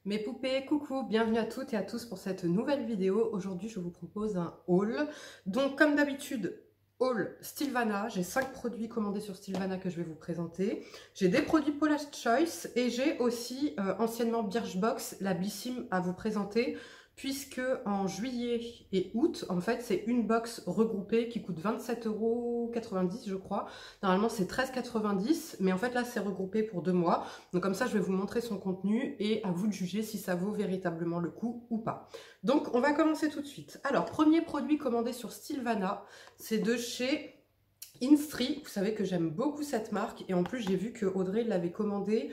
Mes poupées, coucou, bienvenue à toutes et à tous pour cette nouvelle vidéo. Aujourd'hui, je vous propose un haul. Donc, comme d'habitude, haul Stilvana. J'ai 5 produits commandés sur Stilvana que je vais vous présenter. J'ai des produits Paula's Choice et j'ai aussi, anciennement Birchbox, la Blissim à vous présenter. Puisque en juillet et août, en fait, c'est une box regroupée qui coûte 27,90 € je crois. Normalement, c'est 13,90 €, mais en fait, là, c'est regroupé pour 2 mois. Donc, comme ça, je vais vous montrer son contenu et à vous de juger si ça vaut véritablement le coup ou pas. Donc, on va commencer tout de suite. Alors, premier produit commandé sur Stilvana, c'est de chez Instri. Vous savez que j'aime beaucoup cette marque et en plus, j'ai vu que Audrey l'avait commandé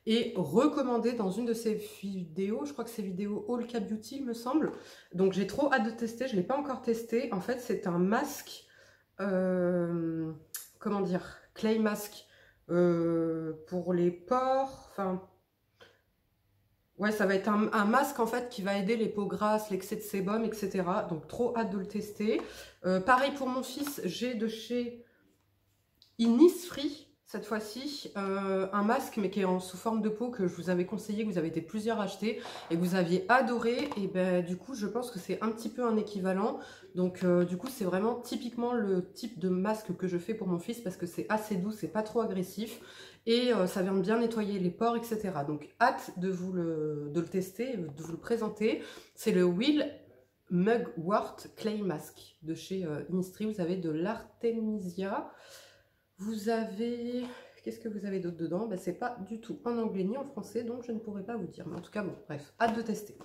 et recommandé dans une de ses vidéos, je crois que c'est vidéo All K Beauty il me semble. Donc j'ai trop hâte de tester, je ne l'ai pas encore testé. En fait c'est un masque, comment dire, clay mask pour les pores, enfin... Ouais, ça va être un masque en fait qui va aider les peaux grasses, l'excès de sébum, etc. Donc trop hâte de le tester. Pareil pour mon fils, j'ai de chez Innisfree cette fois-ci, un masque mais qui est sous forme de peau que je vous avais conseillé, que vous avez été plusieurs à acheter et que vous aviez adoré. Et ben du coup je pense que c'est un petit peu un équivalent. Donc du coup c'est vraiment typiquement le type de masque que je fais pour mon fils parce que c'est assez doux, c'est pas trop agressif et ça vient bien nettoyer les pores, etc. Donc hâte de le tester, de vous le présenter. C'est le Will Mugwort Clay Mask de chez Innisfree. Vous avez de l'Artemisia. Vous avez... Qu'est-ce que vous avez d'autre dedans? Ben, c'est pas du tout en anglais ni en français, donc je ne pourrais pas vous dire. Mais en tout cas, bon, bref, hâte de tester.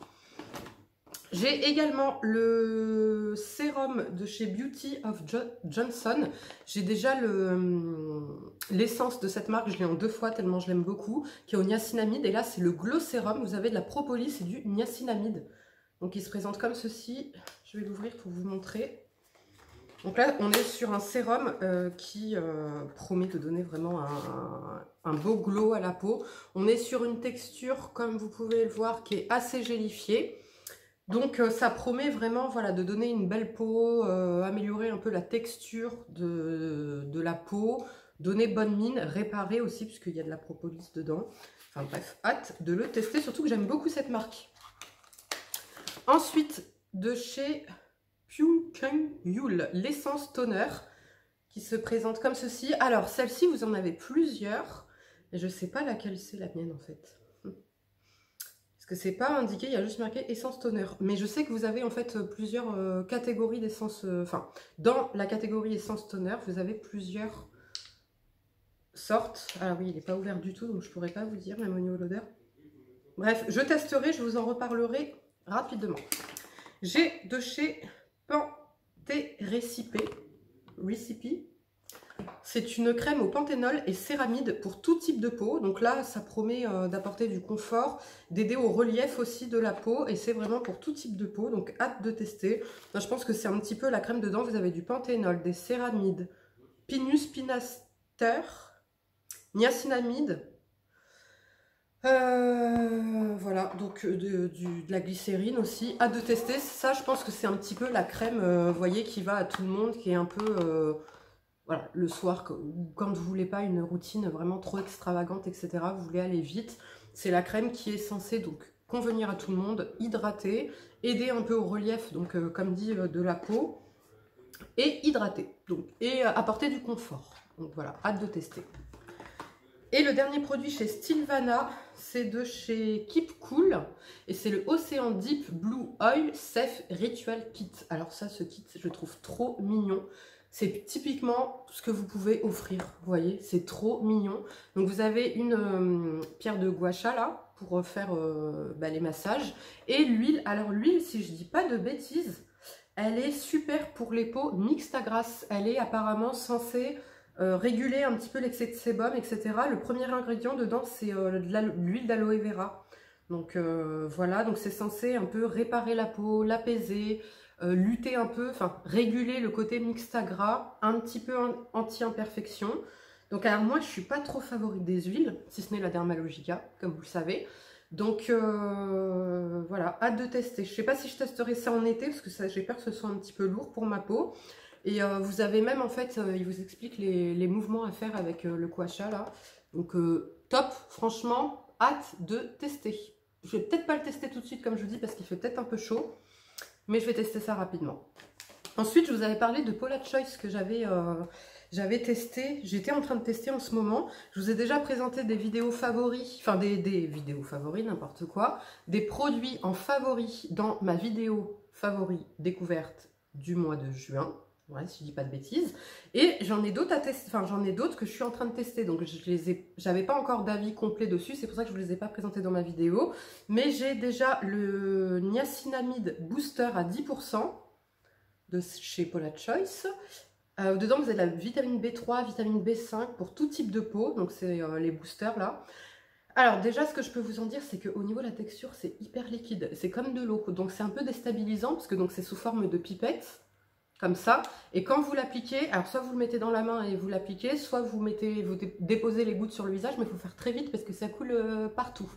J'ai également le sérum de chez Beauty of Johnson. J'ai déjà l'essence de cette marque, je l'ai en 2 fois tellement je l'aime beaucoup, qui est au niacinamide. Et là, c'est le Glow Sérum. Vous avez de la propolis et du niacinamide. Donc, il se présente comme ceci. Je vais l'ouvrir pour vous montrer. Donc là, on est sur un sérum qui promet de donner vraiment un beau glow à la peau. On est sur une texture, comme vous pouvez le voir, qui est assez gélifiée. Donc ça promet vraiment voilà, de donner une belle peau, améliorer un peu la texture de la peau, donner bonne mine, réparer aussi, puisqu'il y a de la propolis dedans. Enfin bref, hâte de le tester, surtout que j'aime beaucoup cette marque. Ensuite, de chez Pyunkang Yul, l'essence toner qui se présente comme ceci. Alors celle-ci vous en avez plusieurs et je sais pas laquelle c'est la mienne en fait parce que c'est pas indiqué, il y a juste marqué essence toner, mais je sais que vous avez en fait plusieurs catégories d'essence, enfin dans la catégorie essence toner vous avez plusieurs sortes. Alors oui, il n'est pas ouvert du tout donc je pourrais pas vous dire même au niveau de l'odeur. Bref, je testerai, je vous en reparlerai rapidement. J'ai de chez Panthérécipe, c'est une crème au panthénol et céramide pour tout type de peau. Donc là, ça promet d'apporter du confort, d'aider au relief aussi de la peau. Et c'est vraiment pour tout type de peau, donc hâte de tester. Là, je pense que c'est un petit peu la crème dedans. Vous avez du panthénol, des céramides, pinus pinaster, niacinamide. Voilà, donc de la glycérine aussi. Hâte de tester. Ça, je pense que c'est un petit peu la crème, vous voyez, qui va à tout le monde, qui est un peu... voilà, le soir, quand vous voulez pas une routine vraiment trop extravagante, etc., vous voulez aller vite, c'est la crème qui est censée donc convenir à tout le monde, hydrater, aider un peu au relief, donc comme dit, de la peau, et hydrater, donc, et apporter du confort. Donc voilà, hâte de tester. Et le dernier produit chez Stilvana, c'est de chez Keep Cool, et c'est le Ocean Deep Blue Oil Safe Ritual Kit. Alors ça, ce kit, je le trouve trop mignon. C'est typiquement ce que vous pouvez offrir, vous voyez, c'est trop mignon. Donc vous avez une pierre de gua sha là, pour faire les massages. Et l'huile, alors l'huile, si je dis pas de bêtises, elle est super pour les peaux mixtes à grasse. Elle est apparemment censée réguler un petit peu l'excès de sébum, etc. Le premier ingrédient dedans, c'est l'huile d'aloe vera. Donc voilà, donc c'est censé un peu réparer la peau, l'apaiser, lutter un peu, enfin réguler le côté mixte à gras, un petit peu anti-imperfection. Donc alors moi je suis pas trop favorite des huiles, si ce n'est la Dermalogica, comme vous le savez. Donc voilà, hâte de tester. Je sais pas si je testerai ça en été, parce que j'ai peur que ce soit un petit peu lourd pour ma peau. Et vous avez même en fait, il vous explique les mouvements à faire avec le gua sha là. Donc top, franchement, hâte de tester. Je vais peut-être pas le tester tout de suite comme je vous dis parce qu'il fait peut-être un peu chaud. Mais je vais tester ça rapidement. Ensuite, je vous avais parlé de Paula Choice que j'avais testé. J'étais en train de tester en ce moment. Je vous ai déjà présenté des vidéos favoris, enfin des vidéos favoris, n'importe quoi. Des produits en favoris dans ma vidéo favoris découverte du mois de juin. Ouais, si je dis pas de bêtises. Et j'en ai d'autres à tester, enfin j'en ai d'autres que je suis en train de tester. Donc j'avais pas encore d'avis complet dessus, c'est pour ça que je ne vous les ai pas présentés dans ma vidéo. Mais j'ai déjà le niacinamide booster à 10% de chez Paula Choice. Dedans vous avez de la vitamine B3, vitamine B5 pour tout type de peau. Donc c'est les boosters là. Alors déjà ce que je peux vous en dire c'est qu'au niveau de la texture c'est hyper liquide. C'est comme de l'eau. Donc c'est un peu déstabilisant parce que c'est sous forme de pipette. Comme ça, et quand vous l'appliquez, alors soit vous le mettez dans la main et vous l'appliquez, soit vous déposez les gouttes sur le visage, mais il faut faire très vite parce que ça coule partout.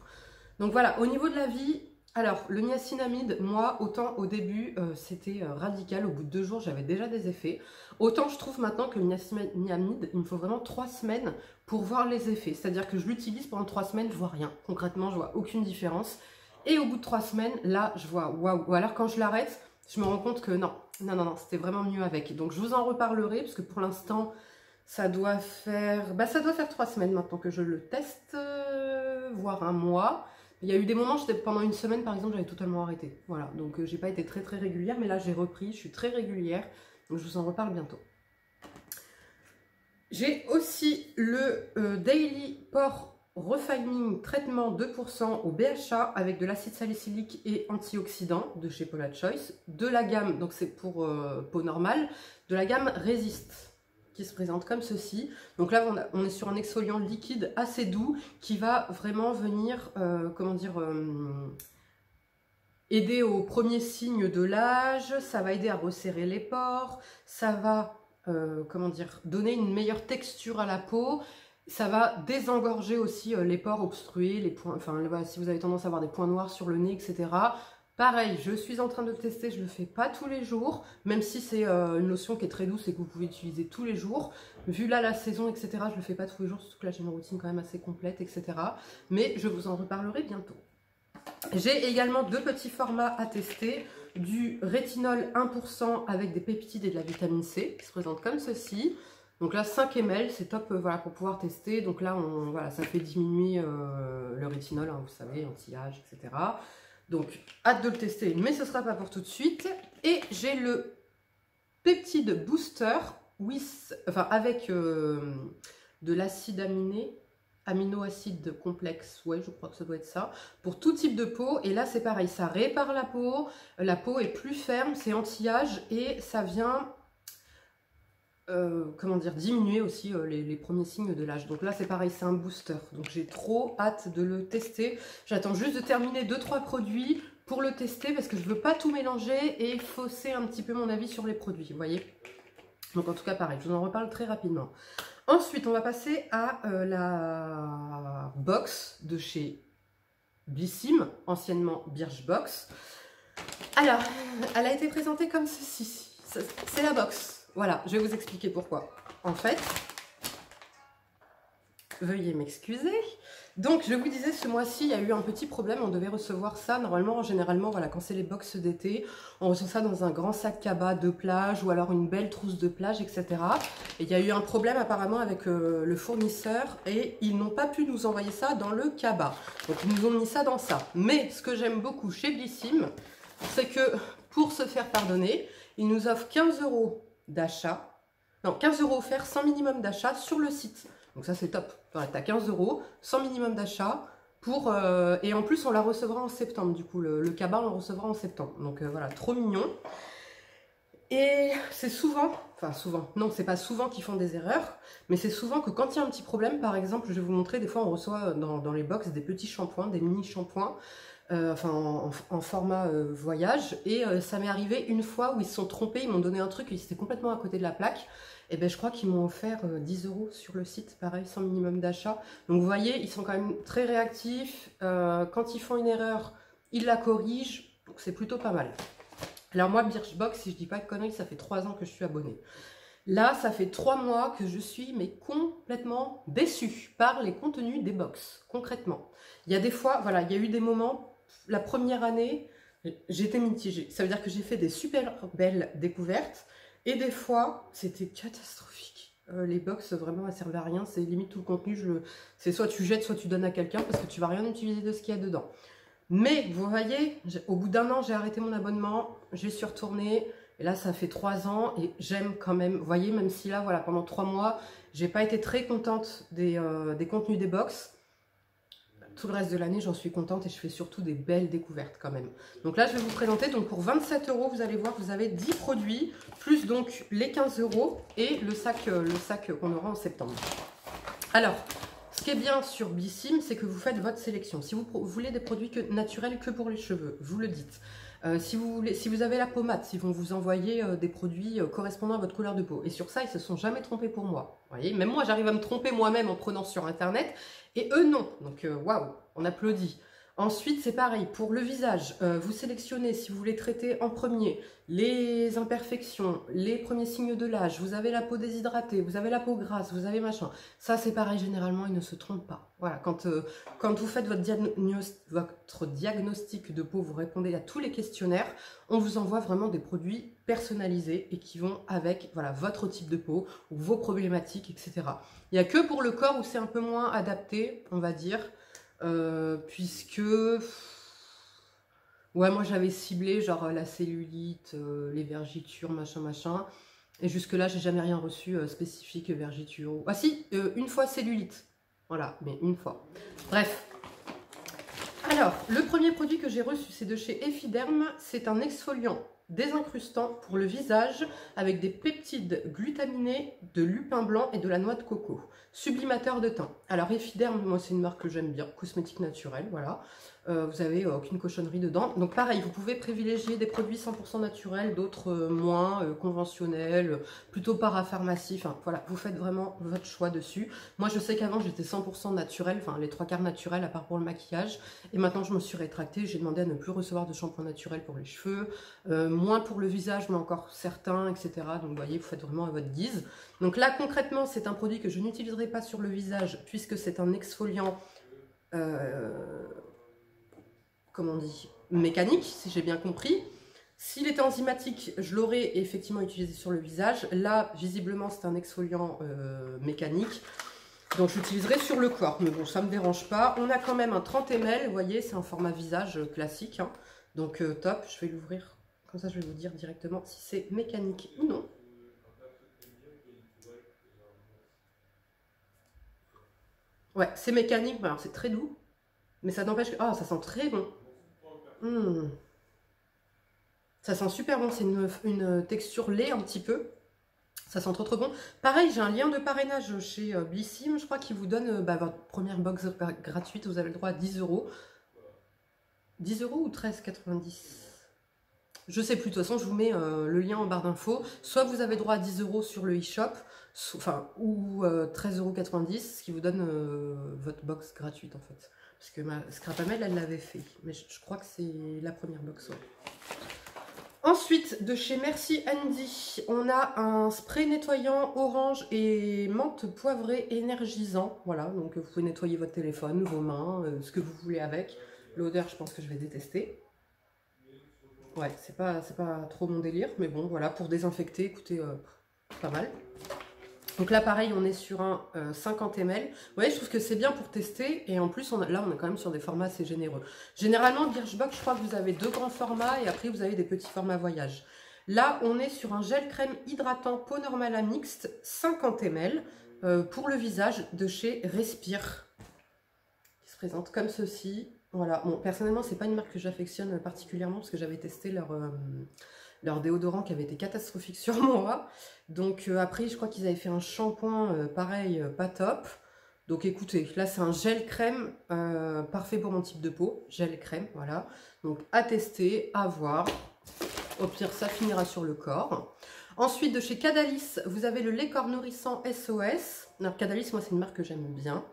Donc voilà, au niveau de la vie, alors le niacinamide, moi, autant au début, c'était radical, au bout de 2 jours, j'avais déjà des effets. Autant je trouve maintenant que le niacinamide, il me faut vraiment 3 semaines pour voir les effets. C'est-à-dire que je l'utilise pendant 3 semaines, je vois rien. Concrètement, je vois aucune différence. Et au bout de 3 semaines, là, je vois waouh. Ou alors quand je l'arrête, je me rends compte que non, c'était vraiment mieux avec. Donc je vous en reparlerai parce que pour l'instant, ça doit faire 3 semaines maintenant que je le teste, voire un mois. Il y a eu des moments, pendant une semaine par exemple, j'avais totalement arrêté. Voilà, donc j'ai pas été très régulière, mais là j'ai repris, je suis très régulière. Donc je vous en reparle bientôt. J'ai aussi le Daily Pore Refining Traitement 2% au BHA avec de l'acide salicylique et antioxydant de chez Paula Choice, de la gamme, donc c'est pour peau normale, de la gamme Resist qui se présente comme ceci. Donc là on est sur un exfoliant liquide assez doux qui va vraiment venir, aider aux premiers signes de l'âge, ça va aider à resserrer les pores, ça va donner une meilleure texture à la peau. Ça va désengorger aussi les pores obstrués, les points, si vous avez tendance à avoir des points noirs sur le nez, etc. Pareil, je suis en train de le tester, je ne le fais pas tous les jours, même si c'est une lotion qui est très douce et que vous pouvez utiliser tous les jours. Vu là la saison, etc., je ne le fais pas tous les jours, surtout que là j'ai une routine quand même assez complète, etc. Mais je vous en reparlerai bientôt. J'ai également 2 petits formats à tester. Du rétinol 1% avec des peptides et de la vitamine C qui se présente comme ceci. Donc là 5 ml, c'est top pour pouvoir tester. Donc là ça fait diminuer le rétinol, hein, vous savez, anti-âge, etc. Donc hâte de le tester, mais ce ne sera pas pour tout de suite. Et j'ai le peptide booster avec de l'acide aminé. Aminoacide complexe, ouais, je crois que ça doit être ça, pour tout type de peau. Et là c'est pareil, ça répare la peau est plus ferme, c'est anti-âge et ça vient diminuer aussi les premiers signes de l'âge. Donc là c'est pareil, c'est un booster, donc j'ai trop hâte de le tester. J'attends juste de terminer 2-3 produits pour le tester parce que je veux pas tout mélanger et fausser un petit peu mon avis sur les produits, vous voyez. Donc en tout cas pareil, je vous en reparle très rapidement. Ensuite, on va passer à la box de chez Blissim, anciennement Birchbox. Alors, elle a été présentée comme ceci. C'est la box. Voilà, je vais vous expliquer pourquoi. En fait, veuillez m'excuser. Donc, je vous disais, ce mois-ci, il y a eu un petit problème. On devait recevoir ça. Normalement, généralement, voilà, quand c'est les box d'été, on reçoit ça dans un grand sac cabas de plage ou alors une belle trousse de plage, etc. Et il y a eu un problème apparemment avec le fournisseur et ils n'ont pas pu nous envoyer ça dans le cabas. Donc, ils nous ont mis ça dans ça. Mais ce que j'aime beaucoup chez Blissim, c'est que pour se faire pardonner, ils nous offrent 15 € d'achat. Non, 15 € offerts sans minimum d'achat sur le site. Donc ça c'est top, tu as 15 €, sans minimum d'achat, et en plus on la recevra en septembre, du coup le cabas on le recevra en septembre. Donc voilà, trop mignon. Et c'est souvent, non c'est pas souvent qu'ils font des erreurs, mais c'est souvent que quand il y a un petit problème, par exemple, je vais vous montrer, des fois on reçoit dans les box des petits shampoings, des mini shampoings, en format voyage, et ça m'est arrivé une fois où ils se sont trompés, ils m'ont donné un truc, ils étaient complètement à côté de la plaque. Et ben je crois qu'ils m'ont offert 10 € sur le site, pareil, sans minimum d'achat. Donc vous voyez, ils sont quand même très réactifs. Quand ils font une erreur, ils la corrigent. Donc c'est plutôt pas mal. Alors moi, Birchbox, si je dis pas de conneries, ça fait 3 ans que je suis abonnée. Là, ça fait 3 mois que je suis complètement déçue par les contenus des box, concrètement. Il y a des fois, voilà, il y a eu des moments la première année, j'étais mitigée. Ça veut dire que j'ai fait des super belles découvertes et des fois, c'était catastrophique. Les box, vraiment, elles servent à rien. C'est limite tout le contenu. C'est soit tu jettes, soit tu donnes à quelqu'un parce que tu vas rien utiliser de ce qu'il y a dedans. Mais vous voyez, au bout d'1 an, j'ai arrêté mon abonnement. J'y suis retournée. Et là, ça fait 3 ans et j'aime quand même. Vous voyez, même si là, voilà, pendant 3 mois, j'ai pas été très contente des contenus des box. Tout le reste de l'année, j'en suis contente et je fais surtout des belles découvertes quand même. Donc là, je vais vous présenter. Donc pour 27 €, vous allez voir, vous avez 10 produits, plus donc les 15 € et le sac qu'on aura en septembre. Alors, ce qui est bien sur Blissim, c'est que vous faites votre sélection. Si vous voulez des produits naturels que pour les cheveux, vous le dites. Si vous avez la pommade, ils vont vous envoyer des produits correspondant à votre couleur de peau. Et sur ça, ils ne se sont jamais trompés pour moi. Vous voyez, même moi, j'arrive à me tromper moi-même en prenant sur Internet. Et eux, non. Donc, waouh, on applaudit. Ensuite, c'est pareil. Pour le visage, vous sélectionnez si vous voulez traiter en premier les imperfections, les premiers signes de l'âge. Vous avez la peau déshydratée, vous avez la peau grasse, vous avez machin. Ça, c'est pareil. Généralement, ils ne se trompent pas. Voilà, quand vous faites votre diagnostic de peau, vous répondez à tous les questionnaires, on vous envoie vraiment des produits personnalisés et qui vont avec voilà, votre type de peau ou vos problématiques, etc. Il n'y a que pour le corps où c'est un peu moins adapté, on va dire, puisque... Ouais, moi j'avais ciblé genre la cellulite, les vergitures, machin, machin. Et jusque-là, j'ai jamais rien reçu spécifique vergiture. Ah si, une fois cellulite. Voilà, mais une fois. Bref. Alors, le premier produit que j'ai reçu, c'est de chez Effiderm. C'est un exfoliant désincrustant pour le visage avec des peptides glutaminés, de lupin blanc et de la noix de coco. Sublimateur de teint. Alors, Effiderm, moi, c'est une marque que j'aime bien. Cosmétique naturelle, voilà. Vous n'avez aucune cochonnerie dedans. Donc pareil, vous pouvez privilégier des produits 100% naturels, d'autres moins conventionnels, plutôt parapharmacie. Enfin voilà, vous faites vraiment votre choix dessus. Moi je sais qu'avant j'étais 100% naturel, enfin les 3/4 naturels à part pour le maquillage. Et maintenant je me suis rétractée, j'ai demandé à ne plus recevoir de shampoing naturel pour les cheveux, moins pour le visage mais encore certains, etc. Donc vous voyez, vous faites vraiment à votre guise. Donc là concrètement c'est un produit que je n'utiliserai pas sur le visage puisque c'est un exfoliant... comment on dit, mécanique, si j'ai bien compris. S'il était enzymatique, je l'aurais effectivement utilisé sur le visage. Là, visiblement, c'est un exfoliant mécanique. Donc, j'utiliserai sur le corps. Mais bon, ça ne me dérange pas. On a quand même un 30 ml. Vous voyez, c'est un format visage classique. Hein. Donc, top. Je vais l'ouvrir. Comme ça, je vais vous dire directement si c'est mécanique ou non. Ouais, c'est mécanique. Alors, c'est très doux. Mais ça n'empêche que... Ah, ça sent très bon. Ça sent super bon, c'est une texture lait un petit peu. Ça sent trop trop bon. Pareil, j'ai un lien de parrainage chez Blissim, je crois, qui vous donne votre première box gratuite. Vous avez le droit à 10 €. 10 € ou 13,90 €? Je sais plus, de toute façon, je vous mets le lien en barre d'infos. Soit vous avez droit à 10 € sur le e-shop, ou 13,90 €, ce qui vous donne votre box gratuite en fait. Parce que ma Scrapamel, elle l'avait fait. Mais je crois que c'est la première box. Ouais. Ensuite, de chez Merci Andy, on a un spray nettoyant orange et menthe poivrée énergisant. Voilà, donc vous pouvez nettoyer votre téléphone, vos mains, ce que vous voulez avec. L'odeur, je pense que je vais détester. Ouais, c'est pas trop mon délire, mais bon, voilà, pour désinfecter, écoutez, pas mal. Donc là, pareil, on est sur un 50 ml. Vous voyez, je trouve que c'est bien pour tester. Et en plus, là, on est quand même sur des formats assez généreux. Généralement, Birchbox, je crois que vous avez 2 grands formats et après, vous avez des petits formats voyage. Là, on est sur un gel crème hydratant peau normale à mixte, 50 ml, pour le visage de chez Respire. Qui se présente comme ceci. Voilà. Bon, personnellement, c'est pas une marque que j'affectionne particulièrement parce que j'avais testé leur déodorant qui avait été catastrophique sur moi. Donc après, je crois qu'ils avaient fait un shampoing pareil, pas top. Donc écoutez, là c'est un gel crème parfait pour mon type de peau. Gel crème, voilà. Donc à tester, à voir. Au pire, ça finira sur le corps. Ensuite, de chez Cadalis, vous avez le lait corps nourrissant SOS. Alors Cadalis, moi c'est une marque que j'aime bien.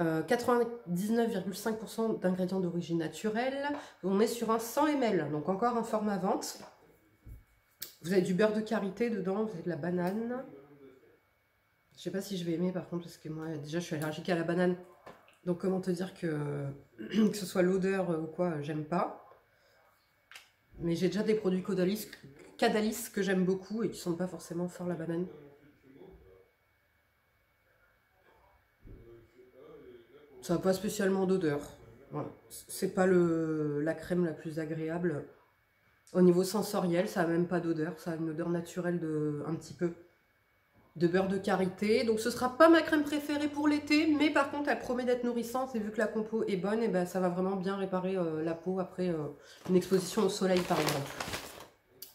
99,5% d'ingrédients d'origine naturelle. On est sur un 100 ml, donc encore un format vente. Vous avez du beurre de karité dedans, vous avez de la banane. Je sais pas si je vais aimer par contre, parce que moi déjà je suis allergique à la banane. Donc comment te dire que ce soit l'odeur ou quoi, j'aime pas. Mais j'ai déjà des produits Cadalis que j'aime beaucoup et qui sont pas forcément fort la banane. Ça n'a pas spécialement d'odeur. Voilà. C'est pas la crème la plus agréable. Au niveau sensoriel, ça n'a même pas d'odeur. Ça a une odeur naturelle un petit peu de beurre de karité. Donc ce sera pas ma crème préférée pour l'été, mais par contre elle promet d'être nourrissante et vu que la compo est bonne, et ben, ça va vraiment bien réparer la peau après une exposition au soleil par exemple.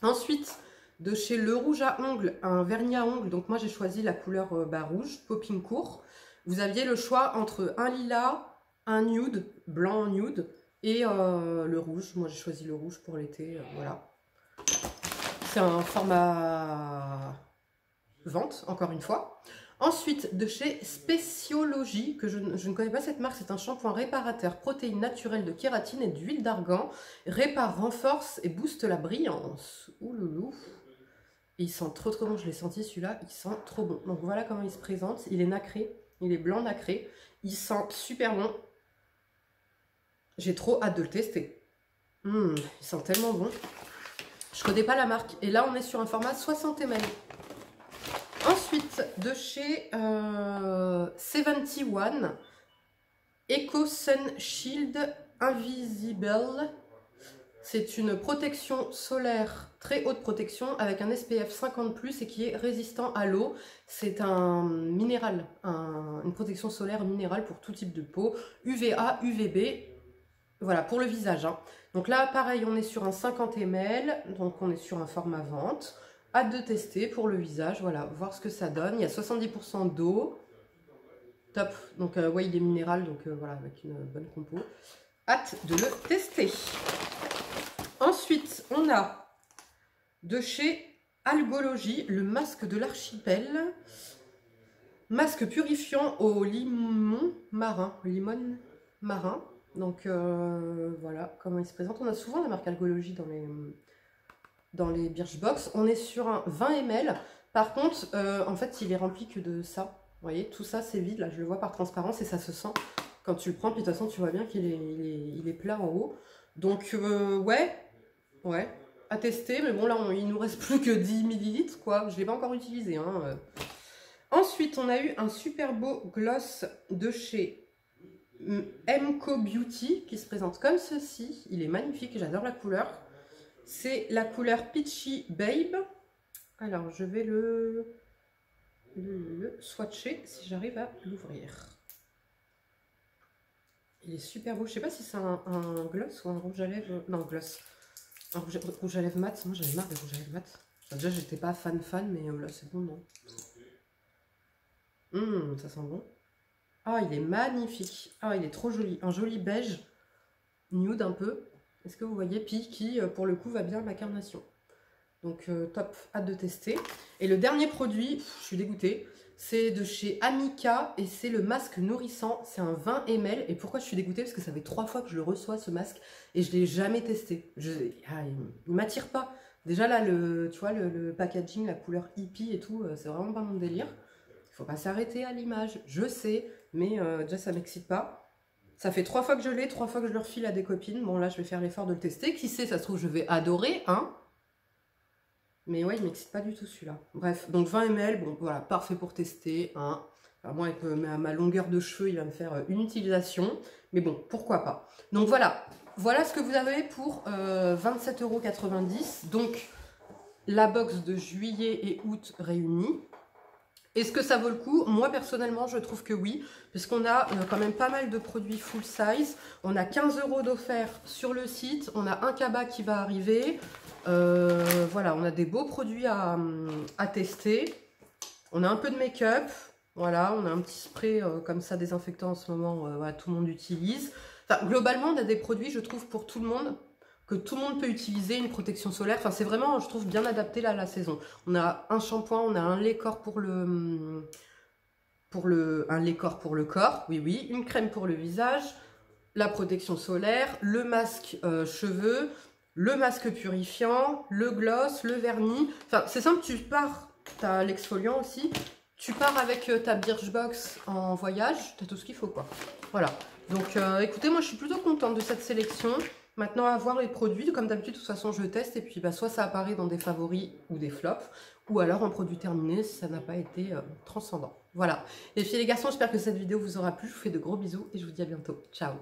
Ensuite, de chez Le Rouge à Ongles, un vernis à ongles. Donc moi j'ai choisi la couleur rouge, Popping Court. Vous aviez le choix entre un lilas, un nude, blanc nude, et le rouge. Moi j'ai choisi le rouge pour l'été, voilà. C'est un format vente, encore une fois. Ensuite, de chez Spéciologie, que je ne connais pas cette marque, c'est un shampoing réparateur, protéines naturelles de kératine et d'huile d'argan. Répare, renforce et booste la brillance. Ouloulou. Et il sent trop bon, je l'ai senti celui-là, il sent trop bon. Donc voilà comment il se présente, il est nacré, il est blanc nacré, il sent super bon. J'ai trop hâte de le tester. Il sent tellement bon. Je connais pas la marque. Et là, on est sur un format 60 ml. Ensuite, de chez 71, Eco Sun Shield Invisible. C'est une protection solaire, très haute protection, avec un SPF 50+, et qui est résistant à l'eau. C'est un minéral, une protection solaire minérale pour tout type de peau, UVA, UVB. Voilà, pour le visage. Hein. Donc là, pareil, on est sur un 50 ml, donc on est sur un format vente. Hâte de tester pour le visage, voilà, voir ce que ça donne. Il y a 70% d'eau. Top. Donc, ouais, il est minéral, donc voilà, avec une bonne compo. Hâte de le tester. Ensuite, on a de chez Algologie le masque de l'archipel. Masque purifiant au limon marin. Donc, voilà comment il se présente. On a souvent la marque Algologie dans les Birchbox. On est sur un 20 ml. Par contre, en fait, il est rempli que de ça. Vous voyez, tout ça, c'est vide. Là, je le vois par transparence et ça se sent quand tu le prends. Puis de toute façon, tu vois bien qu'il est plat en haut. Donc, ouais, à tester. Mais bon, là, il nous reste plus que 10 ml, quoi. Je ne l'ai pas encore utilisé. Hein. Ensuite, on a eu un super beau gloss de chez Mco Beauty qui se présente comme ceci. Il est magnifique, j'adore la couleur. C'est la couleur Peachy Babe. Alors, je vais le swatcher si j'arrive à l'ouvrir. Il est super beau. Je sais pas si c'est un gloss ou un rouge à lèvres. Non, gloss. Un rouge à lèvres mat. Moi, j'avais marre des rouges à lèvres mat. Enfin, déjà, j'étais pas fan, mais là, c'est bon, non? Ça sent bon. Ah, il est magnifique. Ah, il est trop joli. Un joli beige, nude un peu. Est-ce que vous voyez? Puis qui, pour le coup, va bien à ma carnation. Donc, top, hâte de tester. Et le dernier produit, je suis dégoûtée, c'est de chez Amica et c'est le masque nourrissant. C'est un 20 ml. Et pourquoi je suis dégoûtée? Parce que ça fait 3 fois que je le reçois, ce masque, et je ne l'ai jamais testé. Il ne m'attire pas. Déjà, là, tu vois, le packaging, la couleur hippie et tout, c'est vraiment pas mon délire. Il ne faut pas s'arrêter à l'image, je sais, mais déjà, ça ne m'excite pas. Ça fait 3 fois que je l'ai, 3 fois que je le refile à des copines. Bon, là, je vais faire l'effort de le tester. Qui sait, ça se trouve, je vais adorer, hein. Mais ouais, il ne m'excite pas du tout, celui-là. Bref, donc 20 ml, bon, voilà, parfait pour tester, hein. Alors, moi, avec ma longueur de cheveux, il va me faire une utilisation. Mais bon, pourquoi pas. Donc, voilà. Voilà ce que vous avez pour 27,90 €. Donc, la box de juillet et août réunis. Est-ce que ça vaut le coup? Moi, personnellement, je trouve que oui, puisqu'on a quand même pas mal de produits full size. On a 15 € d'offert sur le site. On a un cabas qui va arriver. Voilà, on a des beaux produits à tester. On a un peu de make-up. Voilà, on a un petit spray comme ça, désinfectant en ce moment. Voilà, tout le monde utilise. Enfin, globalement, on a des produits, je trouve, pour tout le monde, que tout le monde peut utiliser, une protection solaire. Enfin, c'est vraiment, je trouve, bien adapté là, à la saison. On a un shampoing, on a un lait corps un lait corps pour le corps, oui, une crème pour le visage, la protection solaire, le masque cheveux, le masque purifiant, le gloss, le vernis. Enfin, c'est simple, tu pars, tu as l'exfoliant aussi. tu pars avec ta Birchbox en voyage, tu as tout ce qu'il faut, quoi. Voilà. Donc, écoutez, moi, je suis plutôt contente de cette sélection. Maintenant, à voir les produits. Comme d'habitude, de toute façon, je teste. Et puis, bah, soit ça apparaît dans des favoris ou des flops. Ou alors en produit terminé si ça n'a pas été transcendant. Voilà. Les filles et les garçons, j'espère que cette vidéo vous aura plu. Je vous fais de gros bisous et je vous dis à bientôt. Ciao.